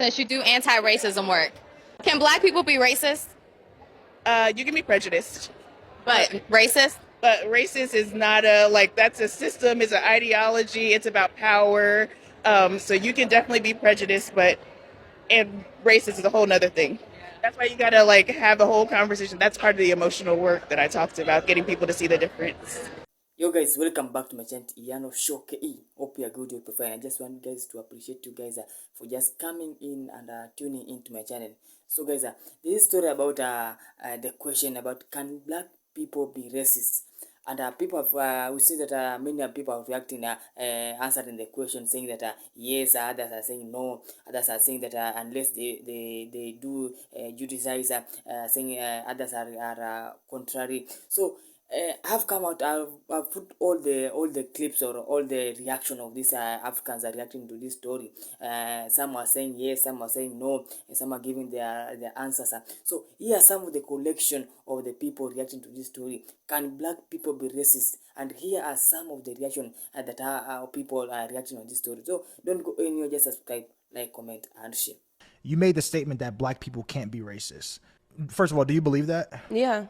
Since you do anti-racism work, can black people be racist? You can be prejudiced, But racist? but racist is not that's a system, it's an ideology, it's about power. So you can definitely be prejudiced, and racist is a whole nother thing. That's why you gotta have a whole conversation. That's part of the emotional work that I talked about, getting people to see the difference. Yo guys, welcome back to my channel Iyano Show KE. Hope you are good, you're fine. I just want guys to appreciate you guys for just coming in and tuning into my channel. So guys, this is story about the question about can black people be racist? And people have we see that many people are reacting, answering the question, saying that yes, others are saying no, others are saying that unless they do judicize, saying others are contrary. So I've come out. I've put all the clips or all the reaction of these Africans are reacting to this story. Some are saying yes, some are saying no, and some are giving their answers. So here are some of the collection of the people reacting to this story. Can black people be racist? And here are some of the reaction that our people are reacting on this story. So don't go anywhere. Just subscribe, like, comment, and share. You made the statement that black people can't be racist. First of all, do you believe that? Yeah.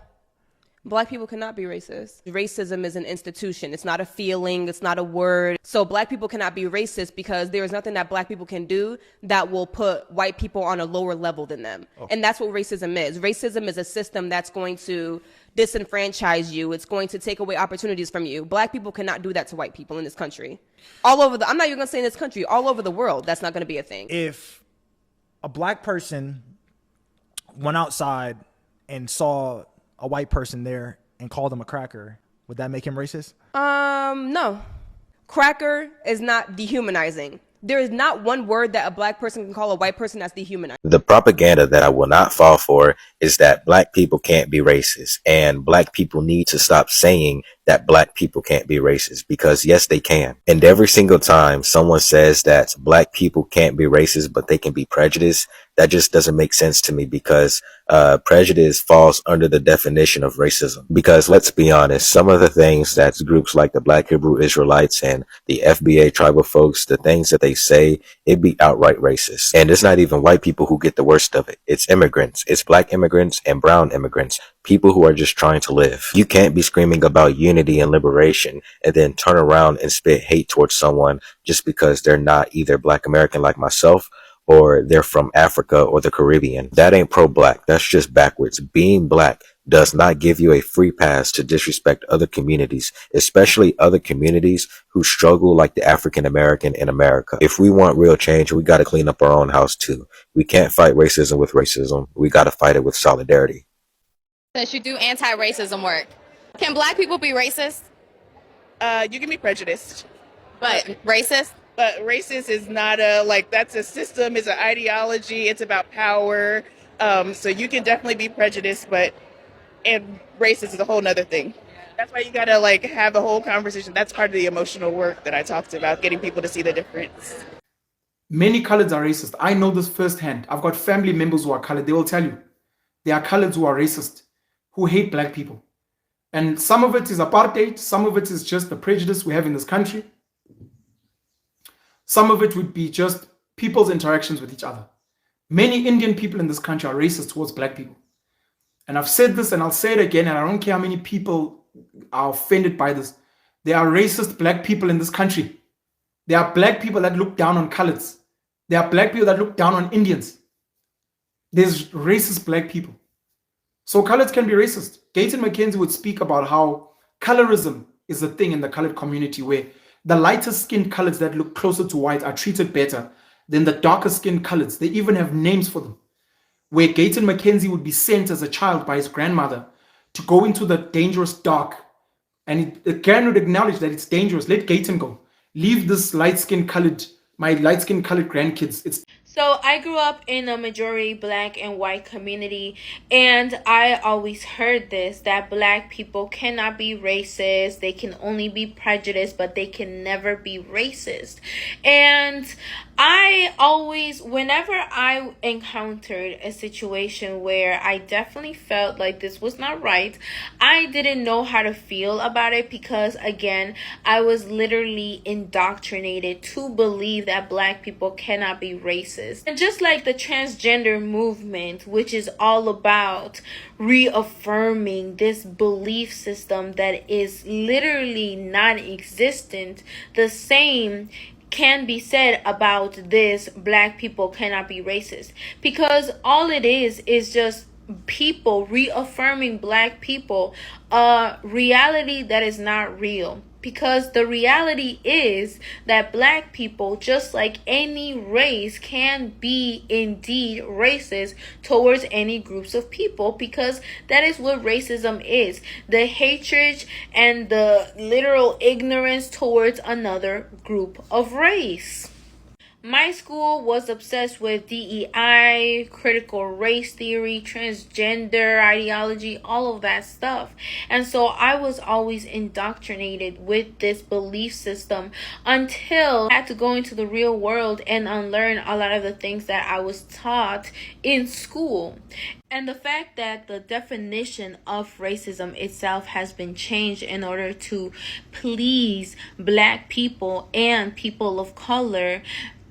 Black people cannot be racist. Racism is an institution. It's not a feeling. It's not a word. So black people cannot be racist because there is nothing that black people can do that will put white people on a lower level than them. And that's what racism is. Racism is a system that's going to disenfranchise you. It's going to take away opportunities from you. Black people cannot do that to white people in this country. All over I'm not even going to say in this country, all over the world, that's not going to be a thing. If a black person went outside and saw a white person there and called him a cracker, would that make him racist? No. Cracker is not dehumanizing. There is not one word that a black person can call a white person that's dehumanizing. The propaganda that I will not fall for is that black people can't be racist, and black people need to stop saying that black people can't be racist, because yes, they can. And every single time someone says that black people can't be racist, but they can be prejudiced, that just doesn't make sense to me, because prejudice falls under the definition of racism. Because let's be honest, some of the things that groups like the Black Hebrew Israelites and the FBA tribal folks, the things that they say, it be outright racist. And it's not even white people who get the worst of it. It's immigrants. It's black immigrants and brown immigrants. People who are just trying to live. You can't be screaming about unity and liberation and then turn around and spit hate towards someone just because they're not either black American like myself, or they're from Africa or the Caribbean. That ain't pro-black. That's just backwards. Being black does not give you a free pass to disrespect other communities, especially other communities who struggle like the African American in America. If we want real change, we got to clean up our own house too. We can't fight racism with racism. We got to fight it with solidarity. Since you do anti-racism work, can black people be racist? You can be prejudiced, But racist? but racist is not that's a system, it's an ideology, it's about power. So you can definitely be prejudiced, and racist is a whole nother thing. That's why you gotta have a whole conversation. That's part of the emotional work that I talked about, getting people to see the difference. Many coloreds are racist. I know this firsthand. I've got family members who are colored. They will tell you there are coloreds who are racist, who hate black people. And some of it is apartheid. Some of it is just the prejudice we have in this country. Some of it would be just people's interactions with each other. Many Indian people in this country are racist towards black people. And I've said this and I'll say it again, and I don't care how many people are offended by this. There are racist black people in this country. There are black people that look down on coloreds. There are black people that look down on Indians. There's racist black people. So coloreds can be racist. Gayton McKenzie would speak about how colorism is a thing in the colored community, where the lighter skinned coloreds that look closer to white are treated better than the darker skinned coloreds. They even have names for them. Where Gayton McKenzie would be sent as a child by his grandmother to go into the dangerous dark. And Karen would acknowledge that it's dangerous. Let Gayton go. Leave this my light-skinned colored grandkids. So I grew up in a majority black and white community, and I always heard this, that black people cannot be racist. They can only be prejudiced, but they can never be racist. And Whenever I encountered a situation where I definitely felt like this was not right, I didn't know how to feel about it because, again, I was literally indoctrinated to believe that black people cannot be racist. And just like the transgender movement, which is all about reaffirming this belief system that is literally non-existent, the same can be said about this black people cannot be racist, because all it is just people reaffirming black people a reality that is not real. Because the reality is that black people, just like any race, can be indeed racist towards any groups of people, because that is what racism is: the hatred and the literal ignorance towards another group of race. My school was obsessed with DEI, critical race theory, transgender ideology, all of that stuff. And so I was always indoctrinated with this belief system until I had to go into the real world and unlearn a lot of the things that I was taught in school. And the fact that the definition of racism itself has been changed in order to please black people and people of color,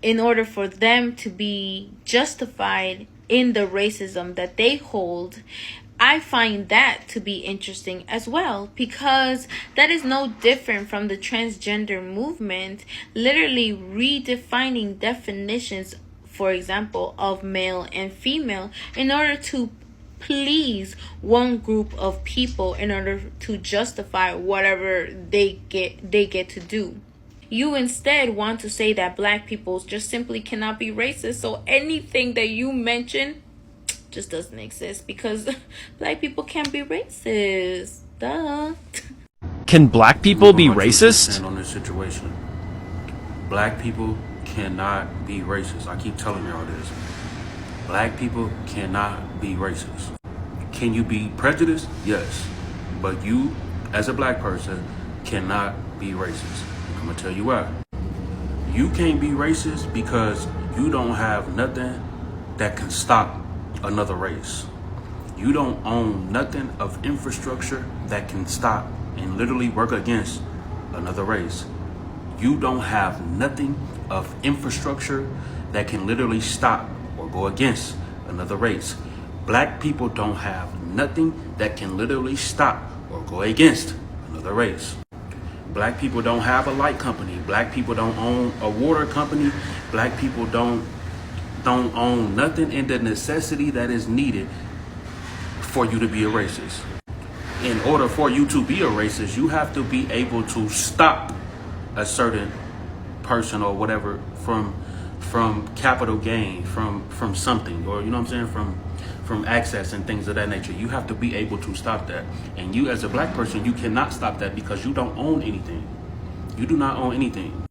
in order for them to be justified in the racism that they hold, I find that to be interesting as well, because that is no different from the transgender movement, literally redefining definitions, for example, of male and female in order to please one group of people, in order to justify whatever they get to do. You instead want to say that black people just simply cannot be racist. So anything that you mention just doesn't exist, because black people can't be racist. Duh. Can black people be racist? On this situation, black people cannot be racist. I keep telling y'all this. Black people cannot be racist. Can you be prejudiced? Yes. But you, as a black person, cannot be racist. I'm gonna tell you why. You can't be racist because you don't have nothing that can stop another race. You don't own nothing of infrastructure that can stop and literally work against another race. You don't have nothing of infrastructure that can literally stop or go against another race. Black people don't have nothing that can literally stop or go against another race. Black people don't have a light company. Black people don't own a water company. Black people don't own nothing in the necessity that is needed for you to be a racist. In order for you to be a racist, you have to be able to stop a certain person or whatever from capital gain, from something, or you know what I'm saying, from access and things of that nature. You have to be able to stop that. And you, as a black person, you cannot stop that because you don't own anything. You do not own anything.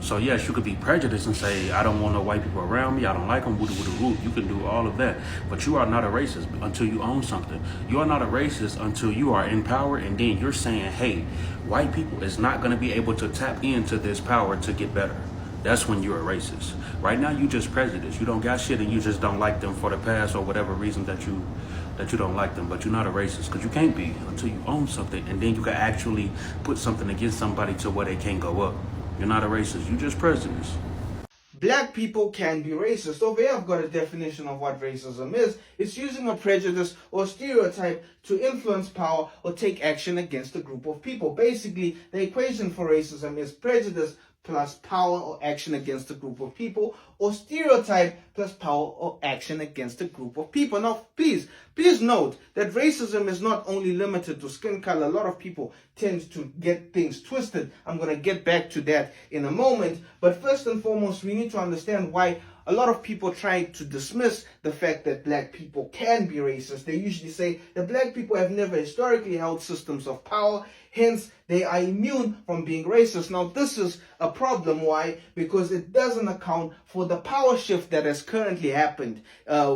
So yes, you could be prejudiced and say, I don't want no white people around me, I don't like them, woo-doo-woo-doo-woo. You can do all of that. But you are not a racist until you own something. You are not a racist until you are in power, and then you're saying, hey, white people is not going to be able to tap into this power to get better. That's when you're a racist. Right now, you just prejudiced. You don't got shit and you just don't like them for the past or whatever reason that you don't like them. But you're not a racist because you can't be until you own something, and then you can actually put something against somebody to where they can't go up. You're not a racist. You just prejudiced. Black people can be racist. Over here I've got a definition of what racism is. It's using a prejudice or stereotype to influence power or take action against a group of people. Basically, the equation for racism is prejudice plus power or action against a group of people, or stereotype plus power or action against a group of people. Now, please note that racism is not only limited to skin color. A lot of people tend to get things twisted. I'm going to get back to that in a moment. But first and foremost, we need to understand why a lot of people try to dismiss the fact that black people can be racist. They usually say that black people have never historically held systems of power, hence they are immune from being racist. Now this is a problem. Why? Because it doesn't account for the power shift that has currently happened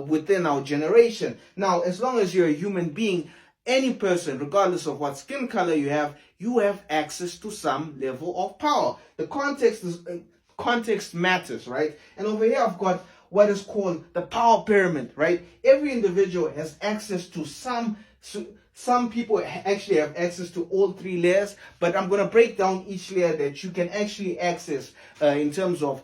within our generation. Now, as long as you're a human being, any person, regardless of what skin color you have access to some level of power. The context context matters, right? And over here I've got what is called the power pyramid, right? Every individual has access to some people actually have access to all 3 layers, but I'm going to break down each layer that you can actually access in terms of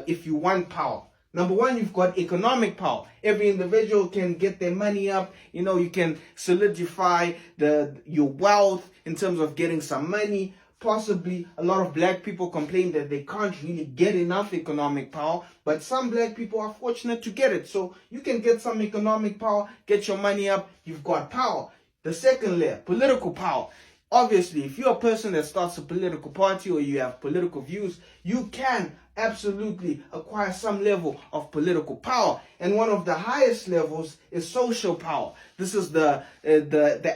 if you want power. Number 1, you've got economic power. Every individual can get their money up. You know, you can solidify your wealth in terms of getting some money. Possibly a lot of black people complain that they can't really get enough economic power, but some black people are fortunate to get it. So you can get some economic power, get your money up, you've got power. The second layer, political power. Obviously, if you're a person that starts a political party or you have political views, you can absolutely acquire some level of political power. And one of the highest levels is social power. This is the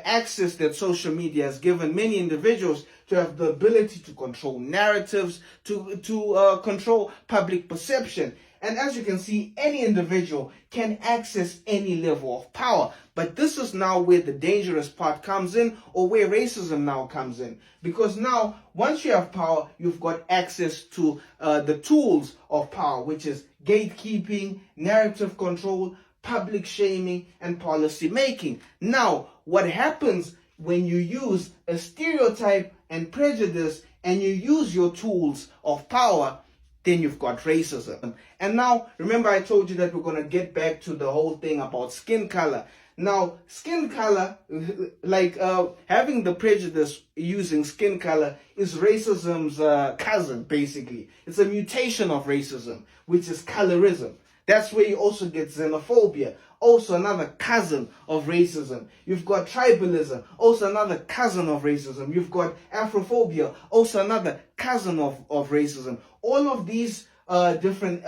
access that social media has given many individuals to have the ability to control narratives, to control public perception. And as you can see, any individual can access any level of power. But this is now where the dangerous part comes in, or where racism now comes in. Because now, once you have power, you've got access to the tools of power, which is gatekeeping, narrative control, public shaming, and policy making. Now, what happens when you use a stereotype and prejudice and you use your tools of power? Then you've got racism. And now, remember I told you that we're going to get back to the whole thing about skin color. Now, skin color, like having the prejudice using skin color is racism's cousin, basically. It's a mutation of racism, which is colorism. That's where you also get xenophobia, also another cousin of racism. You've got tribalism, also another cousin of racism. You've got Afrophobia, also another cousin of racism. All of these different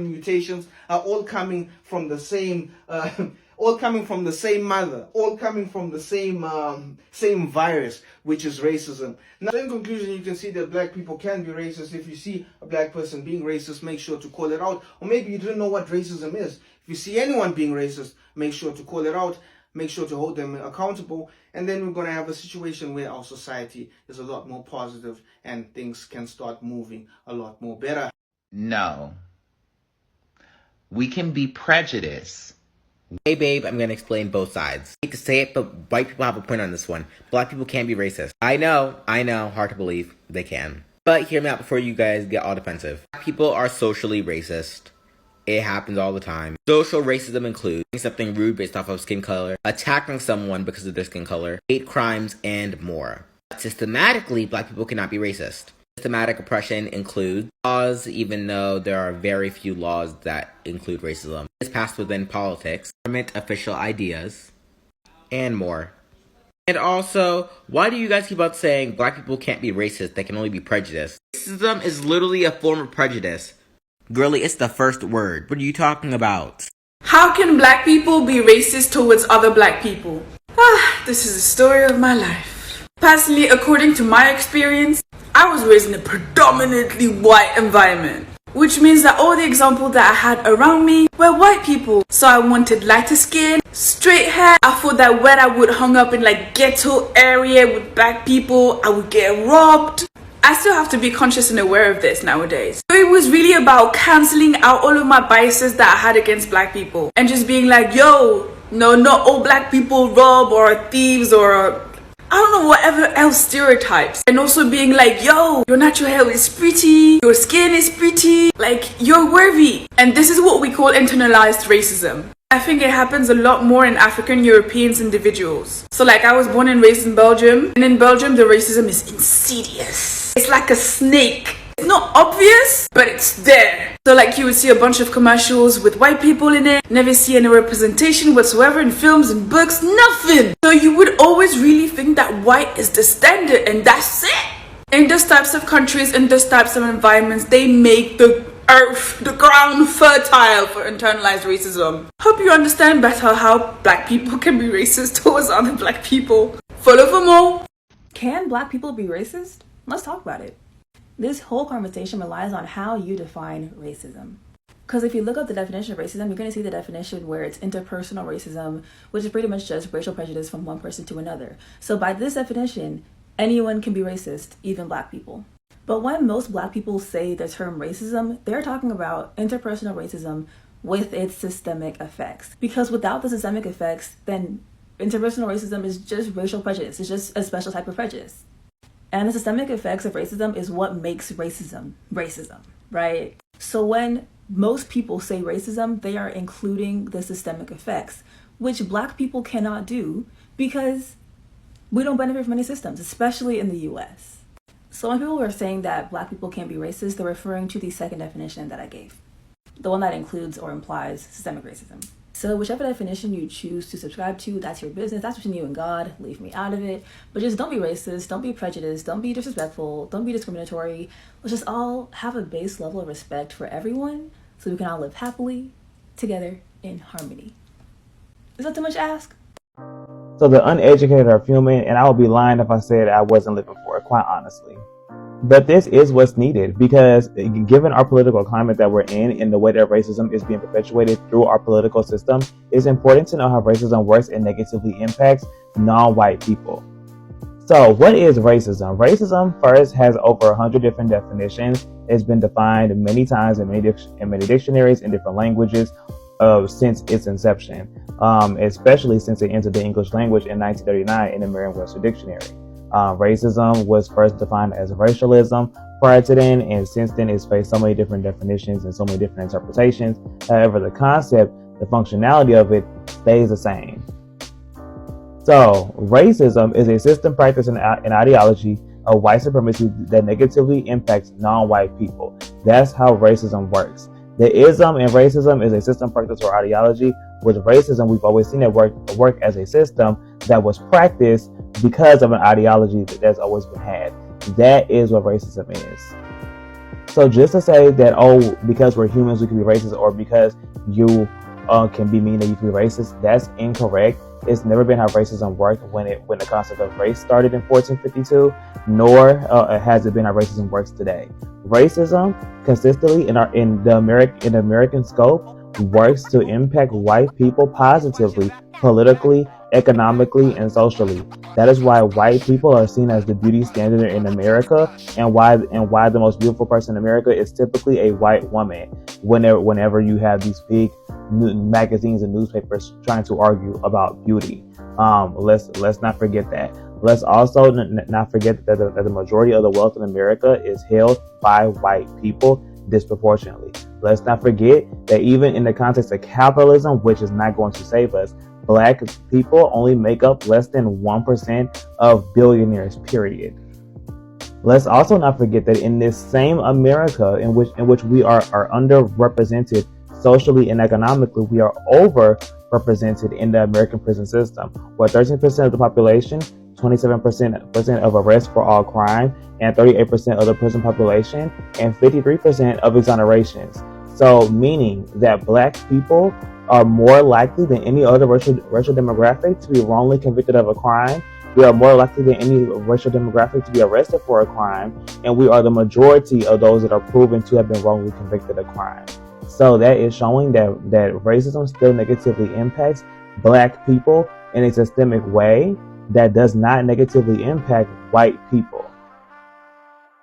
mutations are all coming from the same all coming from the same mother, all coming from the same virus, which is racism. Now, in conclusion, you can see that black people can be racist. If you see a black person being racist, make sure to call it out. Or maybe you didn't know what racism is. If you see anyone being racist, make sure to call it out. Make sure to hold them accountable. And then we're going to have a situation where our society is a lot more positive and things can start moving a lot more better. No. We can be prejudiced. Hey babe, I'm gonna explain both sides. I hate to say it, but white people have a point on this one. Black people can be racist. I know, hard to believe, they can. But hear me out before you guys get all defensive. Black people are socially racist. It happens all the time. Social racism includes doing something rude based off of skin color, attacking someone because of their skin color, hate crimes, and more. But systematically, black people cannot be racist. Systematic oppression includes laws, even though there are very few laws that include racism. It's passed within politics, government official ideas, and more. And also, why do you guys keep on saying black people can't be racist, they can only be prejudiced? Racism is literally a form of prejudice. Girlie, it's the first word. What are you talking about? How can black people be racist towards other black people? This is the story of my life. Personally, according to my experience, I was raised in a predominantly white environment, which means that all the examples that I had around me were white people. So I wanted lighter skin, straight hair. I thought that when I would hang up in like ghetto area with black people, I would get robbed. I still have to be conscious and aware of this nowadays. So it was really about cancelling out all of my biases that I had against black people and just being like, yo, no, not all black people rob or are thieves or I don't know, whatever else stereotypes. And also being like, yo, your natural hair is pretty, your skin is pretty, like, you're worthy. And this is what we call internalized racism. I think it happens a lot more in African Europeans individuals. So like, I was born and raised in Belgium, and in Belgium the racism is insidious. It's like a snake. It's not obvious, but it's there. So like, you would see a bunch of commercials with white people in it, never see any representation whatsoever in films and books, nothing. So you would always really think that white is the standard and that's it. In those types of countries, in those types of environments, they make the earth, the ground fertile for internalized racism. Hope you understand better how black people can be racist towards other black people. Follow for more. Can black people be racist? Let's talk about it. This whole conversation relies on how you define racism. Because if you look up the definition of racism, you're going to see the definition where it's interpersonal racism, which is pretty much just racial prejudice from one person to another. So by this definition, anyone can be racist, even black people. But when most black people say the term racism, they're talking about interpersonal racism with its systemic effects. Because without the systemic effects, then interpersonal racism is just racial prejudice. It's just a special type of prejudice. And the systemic effects of racism is what makes racism, right? So when most people say racism, they are including the systemic effects, which black people cannot do because we don't benefit from any systems, especially in the US. So when people are saying that black people can't be racist, they're referring to the second definition that I gave, the one that includes or implies systemic racism. So whichever definition you choose to subscribe to, that's your business. That's between you and God. Leave me out of it. But just don't be racist. Don't be prejudiced. Don't be disrespectful. Don't be discriminatory. Let's just all have a base level of respect for everyone so we can all live happily together in harmony. Is that too much to ask? So the uneducated are fuming, and I would be lying if I said I wasn't living for it, quite honestly. But this is what's needed, because given our political climate that we're in and the way that racism is being perpetuated through our political system, it's important to know how racism works and negatively impacts non-white people. So what is racism? Racism first has over 100 different definitions. It's been defined many times in many dictionaries in different languages since its inception, especially since it entered the English language in 1939 in the Merriam-Webster Dictionary. Racism was first defined as racialism prior to then, and since then it's faced so many different definitions and so many different interpretations. However, the concept, the functionality of it stays the same. So, racism is a system, practice, and ideology of white supremacy that negatively impacts non-white people. That's how racism works. The ism in racism is a system, practice, or ideology. With racism, we've always seen it work as a system that was practiced because of an ideology that's always been had. That is what racism is. So just to say that, because we're humans we can be racist, or because you can be mean that you can be racist, that's incorrect. It's never been how racism worked when the concept of race started in 1452, nor has it been how racism works today. Racism consistently in the American scope works to impact white people positively, politically, economically, and socially. That is why white people are seen as the beauty standard in America, and why the most beautiful person in America is typically a white woman. Whenever you have these big magazines and newspapers trying to argue about beauty, let's not forget that. Let's also not forget that the majority of the wealth in America is held by white people disproportionately. Let's not forget that even in the context of capitalism, which is not going to save us, black people only make up less than 1% of billionaires, period. Let's also not forget that in this same America in which we are underrepresented socially and economically, we are overrepresented in the American prison system, where 13% of the population, 27% of arrests for all crime, and 38% of the prison population, and 53% of exonerations. So meaning that black people are more likely than any other racial demographic to be wrongly convicted of a crime. We are more likely than any racial demographic to be arrested for a crime, and we are the majority of those that are proven to have been wrongly convicted of crime. So that is showing that racism still negatively impacts black people in a systemic way that does not negatively impact white people.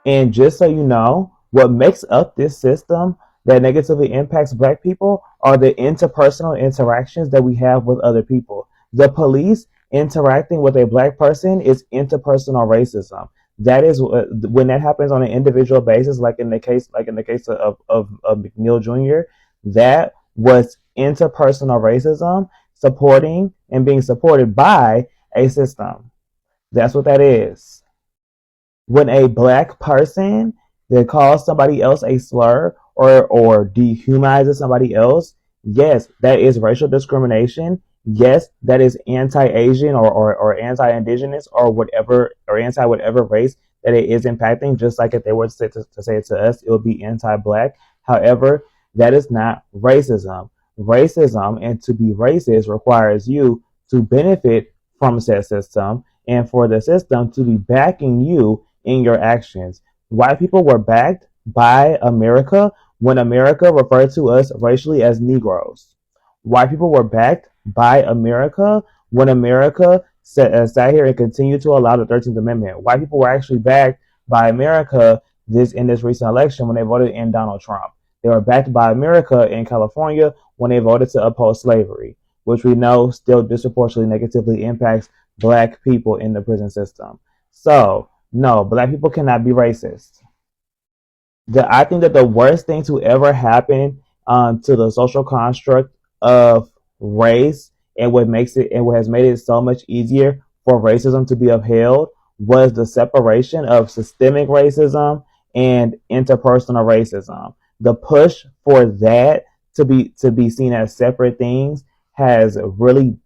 And just so you know, what makes up this system that negatively impacts black people are the interpersonal interactions that we have with other people. The police interacting with a black person is interpersonal racism. That is when that happens on an individual basis, like in the case of McNeil Jr., that was interpersonal racism supporting and being supported by a system. That's what that is. When a black person that calls somebody else a slur or dehumanizes somebody else, yes, that is racial discrimination. Yes, that is anti-Asian or anti-indigenous or whatever, or anti-whatever race that it is impacting. Just like if they were to say it to us, it would be anti-black. However, that is not racism. Racism, and to be racist, requires you to benefit from said system and for the system to be backing you in your actions. White people were backed by America when America referred to us racially as Negroes. White people were backed by America when America sat here and continued to allow the 13th Amendment. White people were actually backed by America in this recent election when they voted in Donald Trump. They were backed by America in California when they voted to oppose slavery, which we know still disproportionately negatively impacts Black people in the prison system. So, no, Black people cannot be racist. I think that the worst thing to ever happen to the social construct of race and what has made it so much easier for racism to be upheld was the separation of systemic racism and interpersonal racism. The push for that to be seen as separate things has really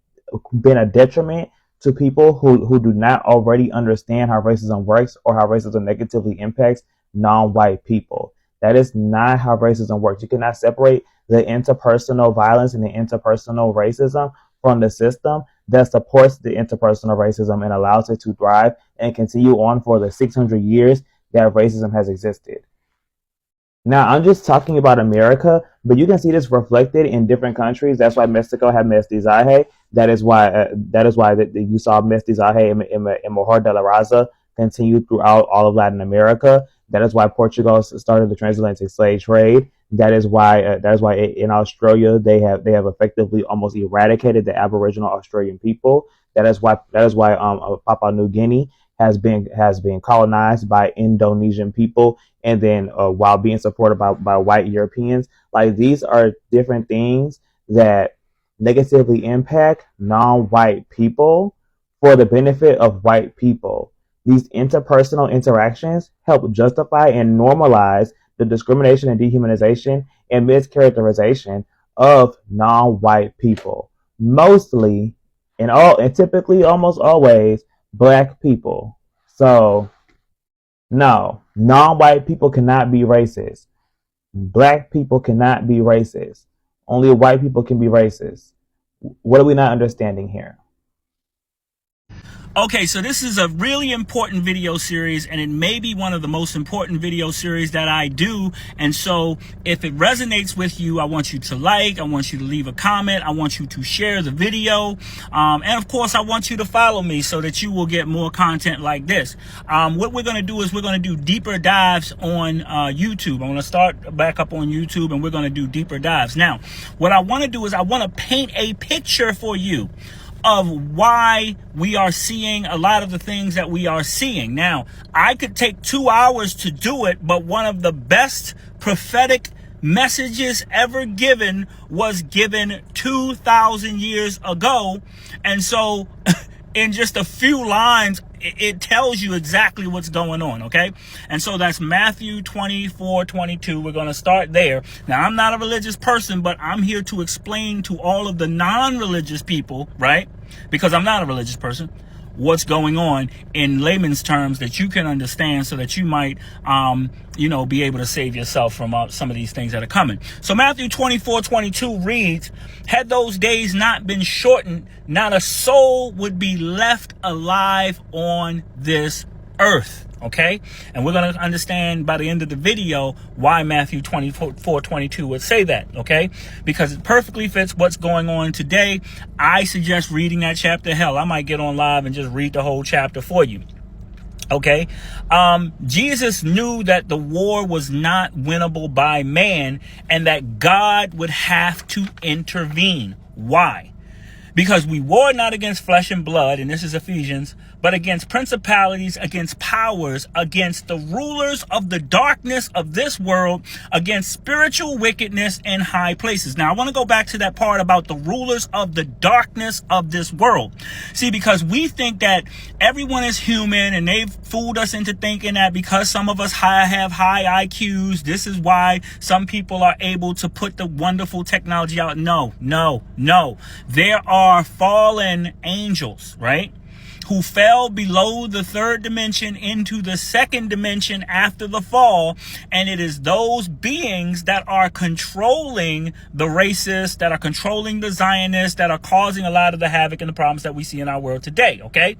been a detriment to people who do not already understand how racism works or how racism negatively impacts non-white people. That is not how racism works. You cannot separate the interpersonal violence and the interpersonal racism from the system that supports the interpersonal racism and allows it to thrive and continue on for the 600 years that racism has existed. Now, I'm just talking about America, but you can see this reflected in different countries. That's why Mexico had mestizaje. That is why you saw mestizaje and Mujer de la Raza continue throughout all of Latin America. That is why Portugal started the transatlantic slave trade. That is why in Australia they have effectively almost eradicated the Aboriginal Australian people. That is why Papua New Guinea has been colonized by Indonesian people, and then while being supported by white Europeans. Like, these are different things that negatively impact non-white people for the benefit of white people. These interpersonal interactions help justify and normalize the discrimination and dehumanization and mischaracterization of non-white people. Mostly, and typically almost always, Black people. So, no, non-white people cannot be racist. Black people cannot be racist. Only white people can be racist. What are we not understanding here? Okay, so this is a really important video series, and it may be one of the most important video series that I do. And so if it resonates with you, I want you to like, I want you to leave a comment, I want you to share the video. And of course, I want you to follow me so that you will get more content like this. What we're going to do is we're going to do deeper dives on YouTube. I'm going to start back up on YouTube, and we're going to do deeper dives. Now, what I want to do is I want to paint a picture for you of why we are seeing a lot of the things that we are seeing. Now, I could take 2 hours to do it, but one of the best prophetic messages ever given was given 2,000 years ago. And so in just a few lines, it tells you exactly what's going on, okay? And so that's Matthew 24:22. We're going to start there. Now, I'm not a religious person, but I'm here to explain to all of the non-religious people, right? Because I'm not a religious person, what's going on in layman's terms that you can understand so that you might, be able to save yourself from some of these things that are coming. So Matthew 24:22 reads, had those days not been shortened, not a soul would be left alive on this earth. Okay, and we're going to understand by the end of the video why Matthew 24:22 would say that. Okay, because it perfectly fits what's going on today. I suggest reading that chapter. Hell, I might get on live and just read the whole chapter for you. Okay, Jesus knew that the war was not winnable by man and that God would have to intervene. Why? Because we war not against flesh and blood, and this is Ephesians, but against principalities, against powers, against the rulers of the darkness of this world, against spiritual wickedness in high places. Now, I want to go back to that part about the rulers of the darkness of this world. See, because we think that everyone is human, and they've fooled us into thinking that because some of us have high IQs, this is why some people are able to put the wonderful technology out. No. There are fallen angels, right, who fell below the third dimension into the second dimension after the fall. And it is those beings that are controlling the racists, that are controlling the Zionists, that are causing a lot of the havoc and the problems that we see in our world today. Okay.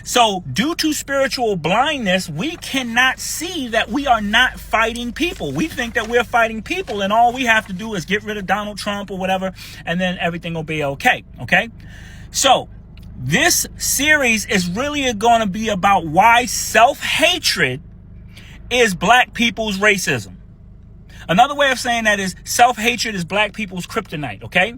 So due to spiritual blindness, we cannot see that we are not fighting people. We think that we're fighting people, and all we have to do is get rid of Donald Trump or whatever, and then everything will be okay. Okay. So this series is really going to be about why self-hatred is black people's racism. Another way of saying that is self-hatred is black people's kryptonite, okay?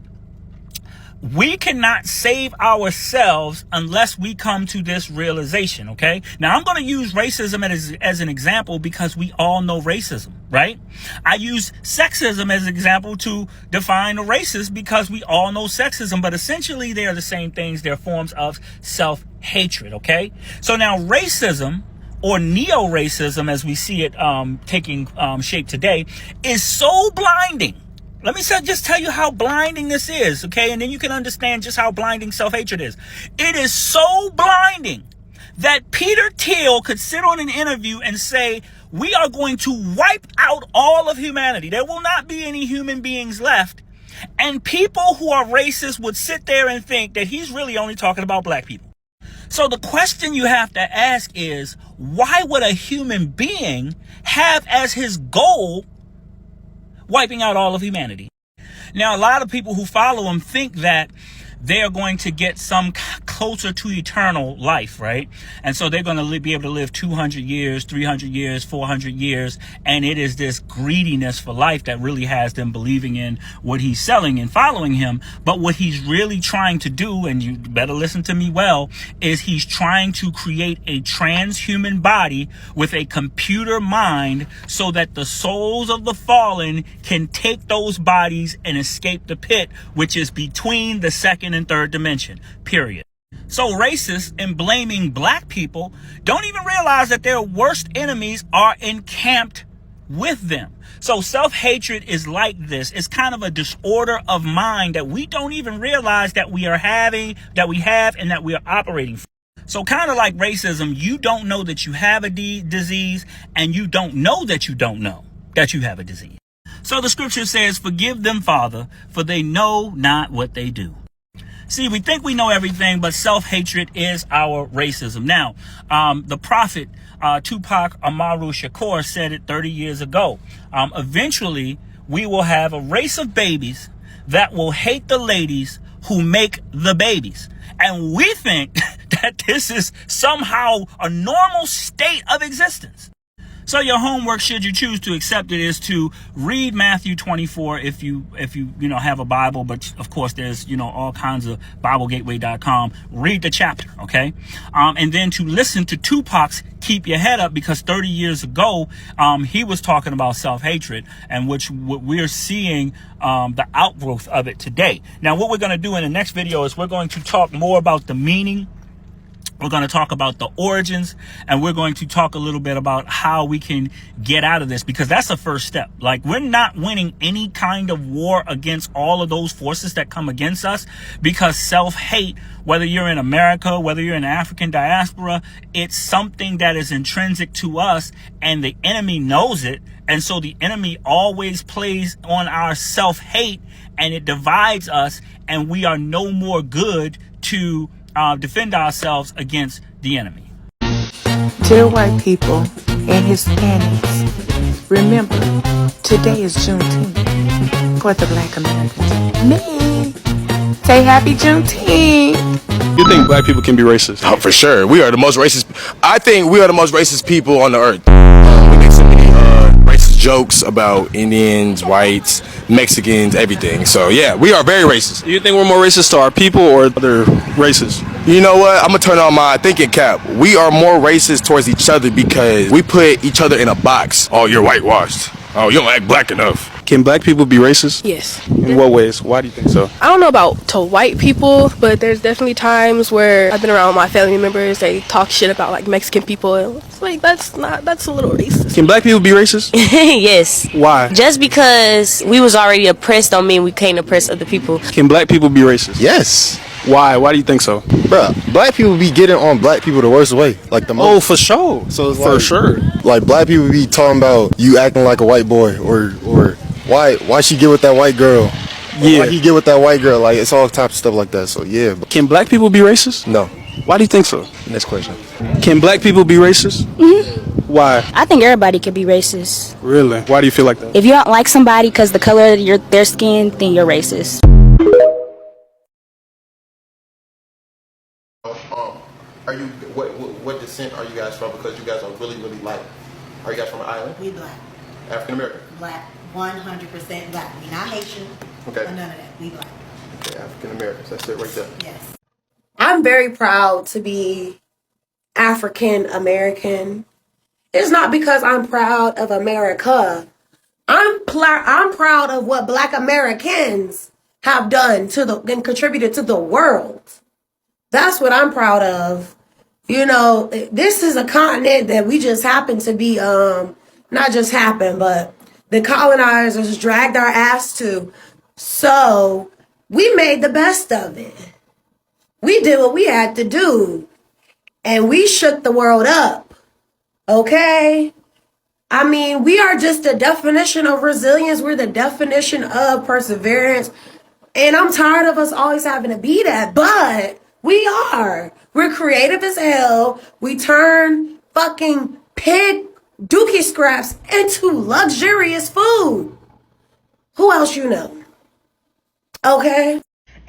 We cannot save ourselves unless we come to this realization, okay? Now, I'm going to use racism as an example because we all know racism, right? I use sexism as an example to define a racist because we all know sexism, but essentially they are the same things. They're forms of self-hatred, okay? So now racism, or neo-racism as we see it taking shape today, is so blinding. Let me just tell you how blinding this is, okay? And then you can understand just how blinding self-hatred is. It is so blinding that Peter Thiel could sit on an interview and say, we are going to wipe out all of humanity. There will not be any human beings left. And people who are racist would sit there and think that he's really only talking about black people. So the question you have to ask is, why would a human being have as his goal wiping out all of humanity? Now, a lot of people who follow him think that they're going to get some closer to eternal life, right? And so they're going to be able to live 200 years, 300 years, 400 years. And it is this greediness for life that really has them believing in what he's selling and following him. But what he's really trying to do, and you better listen to me well, is he's trying to create a transhuman body with a computer mind so that the souls of the fallen can take those bodies and escape the pit, which is between the second and third dimension, period. So racists, in blaming black people, don't even realize that their worst enemies are encamped with them. So self-hatred is like this. It's kind of a disorder of mind that we don't even realize that we are having, that we have, and that we are operating from. So kind of like racism, you don't know that you have a disease, and you don't know that you don't know that you have a disease. So the scripture says, forgive them, Father, for they know not what they do. See, we think we know everything, but self-hatred is our racism. Now, the prophet Tupac Amaru Shakur said it 30 years ago. Eventually, we will have a race of babies that will hate the ladies who make the babies. And we think that this is somehow a normal state of existence. So your homework, should you choose to accept it, is to read Matthew 24 if you have a Bible. But of course, there's all kinds of BibleGateway.com. Read the chapter, okay? And then to listen to Tupac's "Keep Your Head Up," because 30 years ago he was talking about self-hatred, and what we're seeing the outgrowth of it today. Now, what we're going to do in the next video is we're going to talk more about the meaning. We're going to talk about the origins, and we're going to talk a little bit about how we can get out of this, because that's the first step. Like, we're not winning any kind of war against all of those forces that come against us, because self-hate, whether you're in America, whether you're in the African diaspora, it's something that is intrinsic to us, and the enemy knows it. And so the enemy always plays on our self-hate, and it divides us, and we are no more good to defend ourselves against the enemy. Dear white people and Hispanics, remember, today is Juneteenth for the Black Americans. Me, say happy Juneteenth. You think black people can be racist? Oh, for sure. We are the most racist. I think we are the most racist people on the earth. We make so many racist jokes about Indians, whites, Mexicans, everything. So yeah, we are very racist. Do you think we're more racist to our people or other races? You know what? I'm gonna turn on my thinking cap. We are more racist towards each other because we put each other in a box. Oh, you're whitewashed. Oh, you don't act black enough. Can black people be racist? Yes. In what ways? Why do you think so? I don't know about to white people, but there's definitely times where I've been around my family members, they talk shit about like Mexican people, and it's like, that's a little racist. Can black people be racist? Yes. Why? Just because we was already oppressed don't mean we can't oppress other people. Can black people be racist? Yes. Why? Why do you think so? Bruh, black people be getting on black people the worst way. Like the most. Oh, for sure. So it's for like, sure. Like black people be talking about you acting like a white boy or why she get with that white girl? Yeah. Why he get with that white girl? Like it's all types of stuff like that. So yeah. Can black people be racist? No. Why do you think so? Next question. Can black people be racist? Mm-hmm. Why? I think everybody can be racist. Really? Why do you feel like that? If you don't like somebody because the color of their skin, then you're racist. Are you what descent are you guys from? Because you guys are really, really light. Are you guys from an island? We black. African American? Black. 100% black. We not Haitian. Okay. Or none of that. We black. Okay, African Americans. That's it right there. Yes. I'm very proud to be African American. It's not because I'm proud of America. I'm proud of what Black Americans have done and contributed to the world. That's what I'm proud of. You know, this is a continent that we just happen to be, not just happen, but the colonizers dragged our ass to. So we made the best of it. We did what we had to do. And we shook the world up. Okay? I mean, we are just the definition of resilience. We're the definition of perseverance. And I'm tired of us always having to be that. But we are. We're creative as hell. We turn fucking pig dookie scraps into luxurious food. Who else you know? Okay?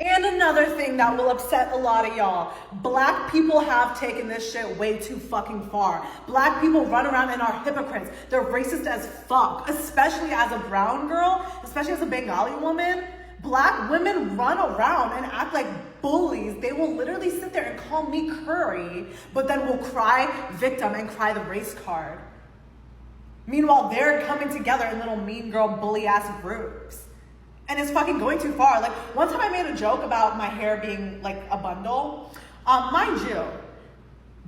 And another thing that will upset a lot of y'all. Black people have taken this shit way too fucking far. Black people run around and are hypocrites. They're racist as fuck, especially as a brown girl, especially as a Bengali woman. Black women run around and act like bullies. They will literally sit there and call me curry, but then will cry victim and cry the race card. Meanwhile, they're coming together in little mean girl bully ass groups. And it's fucking going too far. Like, one time I made a joke about my hair being like a bundle. Mind you,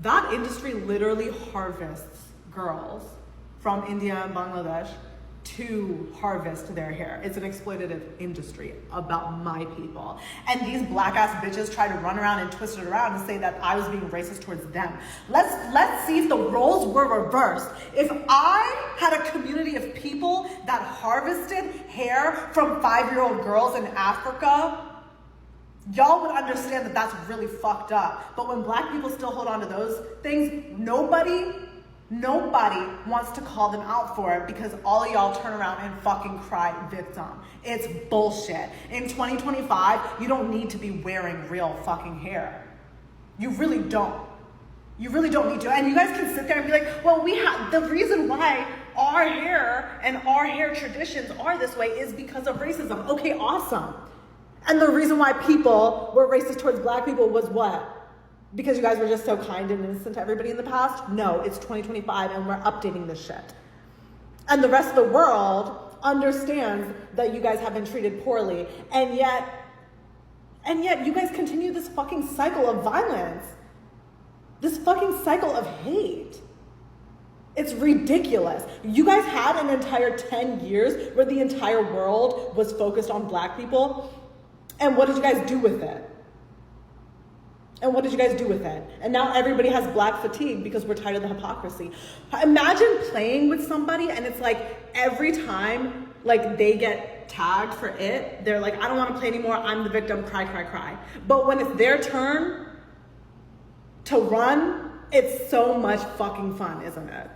that industry literally harvests girls from India and Bangladesh to harvest their hair. It's an exploitative industry about my people. And these black ass bitches try to run around and twist it around and say that I was being racist towards them. Let's see if the roles were reversed. If I had a community of people that harvested hair from 5-year-old girls in Africa, y'all would understand that that's really fucked up. But when black people still hold on to those things, nobody wants to call them out for it because all of y'all turn around and fucking cry victim. It's bullshit. In 2025, you don't need to be wearing real fucking hair. You really don't. You really don't need to. And you guys can sit there and be like, well, the reason why our hair and our hair traditions are this way is because of racism. Okay, awesome. And the reason why people were racist towards black people was what? Because you guys were just so kind and innocent to everybody in the past? No, it's 2025 and we're updating this shit. And the rest of the world understands that you guys have been treated poorly. And yet you guys continue this fucking cycle of violence. This fucking cycle of hate. It's ridiculous. You guys had an entire 10 years where the entire world was focused on black people. And what did you guys do with it? And what did you guys do with it? And now everybody has black fatigue because we're tired of the hypocrisy. Imagine playing with somebody and it's like every time like they get tagged for it, they're like, I don't want to play anymore. I'm the victim, cry, cry, cry. But when it's their turn to run, it's so much fucking fun, isn't it?